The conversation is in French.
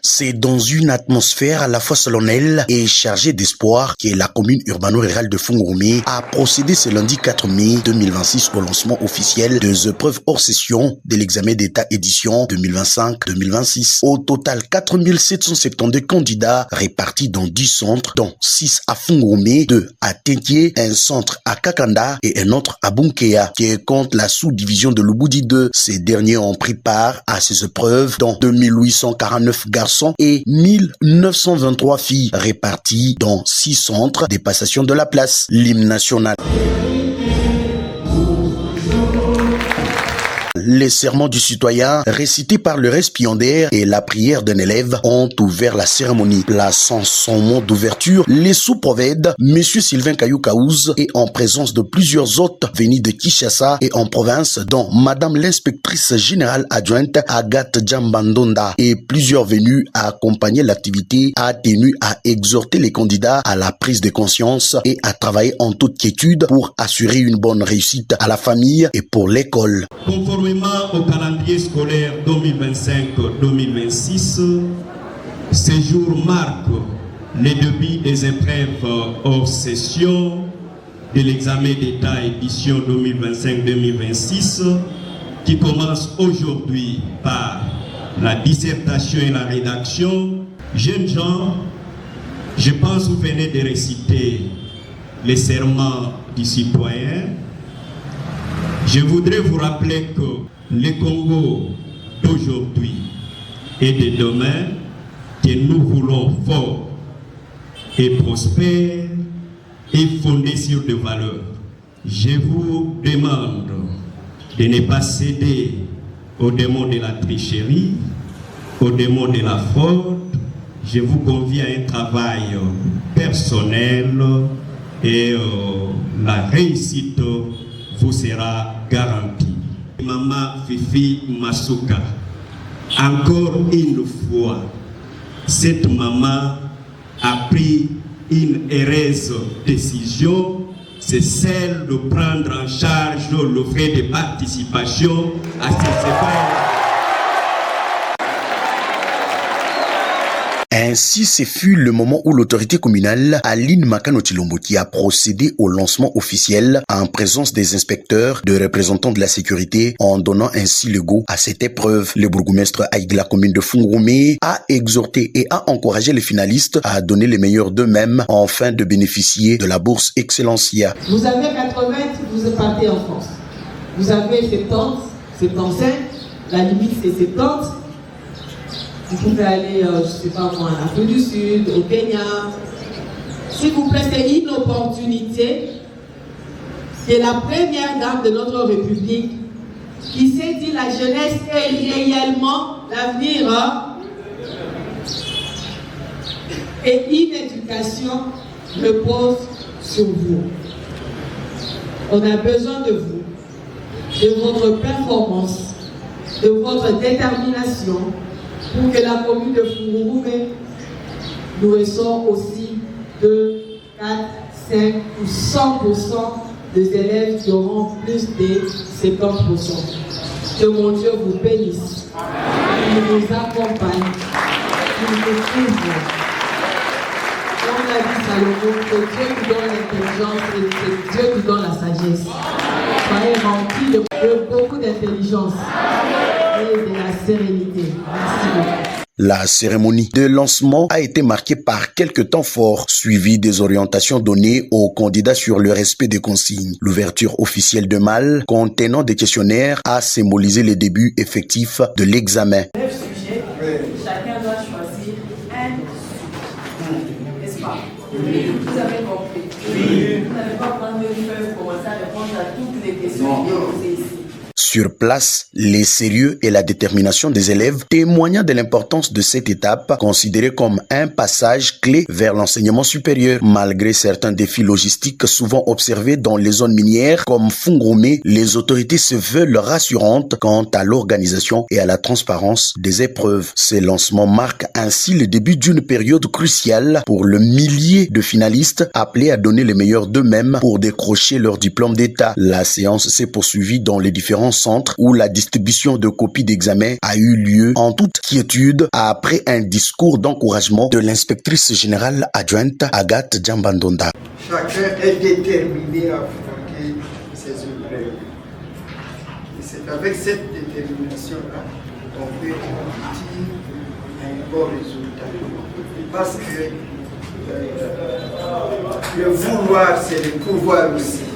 C'est dans une atmosphère à la fois solennelle et chargée d'espoir que la commune urbano-rurale de Fungurumé a procédé ce lundi 4 mai 2026 au lancement officiel des épreuves hors session de l'examen d'État édition 2025-2026. Au total, 4772 candidats répartis dans 10 centres, dont 6 à Fungurumé, 2 à Tenkié, un centre à Kakanda et un autre à Bunkea, qui compte la sous-division de Lubudi 2. Ces derniers ont pris part à ces épreuves, dont 2849 garçons et 1923 filles réparties dans 6 centres des passations de la place. L'hymne national. Les serments du citoyen récités par le récipiendaire et la prière d'un élève ont ouvert la cérémonie. Plaçant son mot d'ouverture, les sous-prophètes, M. Sylvain Kayoukaouz, et en présence de plusieurs hôtes venus de Kinshasa et en province, dont Madame l'inspectrice générale adjointe Agathe Djambandonda, et plusieurs venus à accompagner l'activité, a tenu à exhorter les candidats à la prise de conscience et à travailler en toute quiétude pour assurer une bonne réussite à la famille et pour l'école. Conformément au calendrier scolaire 2025-2026, ce jour marque le début des épreuves hors session de l'examen d'État édition 2025-2026 qui commence aujourd'hui par la dissertation et la rédaction. Jeunes gens, je pense que vous venez de réciter les serments du citoyen. Je voudrais vous rappeler que le Congo d'aujourd'hui et de demain, que nous voulons fort et prospère et fondé sur des valeurs. Je vous demande de ne pas céder au démon de la tricherie, au démon de la fraude. Je vous convie à un travail personnel et la réussite vous sera garantie. Maman Fifi Masuka, encore une fois, cette maman a pris une heureuse décision, c'est celle de prendre en charge le frais de participation à ces épreuves. Ainsi, ce fut le moment où l'autorité communale, Aline Makanotilombo, a procédé au lancement officiel en présence des inspecteurs, de représentants de la sécurité, en donnant ainsi le go à cette épreuve. Le bourgmestre de la commune de Fungurumé a exhorté et a encouragé les finalistes à donner les meilleurs d'eux-mêmes afin de bénéficier de la bourse Excellencia. Vous avez 80, vous partez en France. Vous avez 70, 75, la limite c'est 70. Vous pouvez aller, je ne sais pas moi, en Afrique du Sud, au Kenya. S'il vous plaît, c'est une opportunité. C'est la première dame de notre République qui s'est dit la jeunesse est réellement l'avenir. Et une éducation repose sur vous. On a besoin de vous, de votre performance, de votre détermination, pour que la commune de Fungurumé nous ressort aussi de 4, 5 ou 100% des élèves qui auront plus de 50%. Que mon Dieu vous bénisse, qu'il nous accompagne, qu'il nous couvre. On a dit Salomon, que Dieu nous donne l'intelligence et que Dieu nous donne la sagesse. Soyez remplis de beaucoup d'intelligence et de la sérénité. Merci beaucoup. La cérémonie de lancement a été marquée par quelques temps forts, suivi des orientations données aux candidats sur le respect des consignes. L'ouverture officielle de Mal, contenant des questionnaires, a symbolisé le début effectif de l'examen. 9 sujets, chacun doit choisir un sujet. N'est-ce pas? Oui. Vous avez compris? Oui. Vous n'avez pas prendre une feuille pour commencer à répondre à toutes les questions posées ici. Sur place, les sérieux et la détermination des élèves témoignent de l'importance de cette étape, considérée comme un passage clé vers l'enseignement supérieur. Malgré certains défis logistiques souvent observés dans les zones minières comme Fungurumé, les autorités se veulent rassurantes quant à l'organisation et à la transparence des épreuves. Ces lancements marquent ainsi le début d'une période cruciale pour le millier de finalistes appelés à donner le meilleur d'eux-mêmes pour décrocher leur diplôme d'État. La séance s'est poursuivie dans les différents centre où la distribution de copies d'examen a eu lieu en toute quiétude après un discours d'encouragement de l'inspectrice générale adjointe Agathe Djambandonda. Chacun est déterminé à affronter ses épreuves. Et c'est avec cette détermination-là qu'on peut aboutir à un bon résultat. Parce que le vouloir, c'est le pouvoir aussi.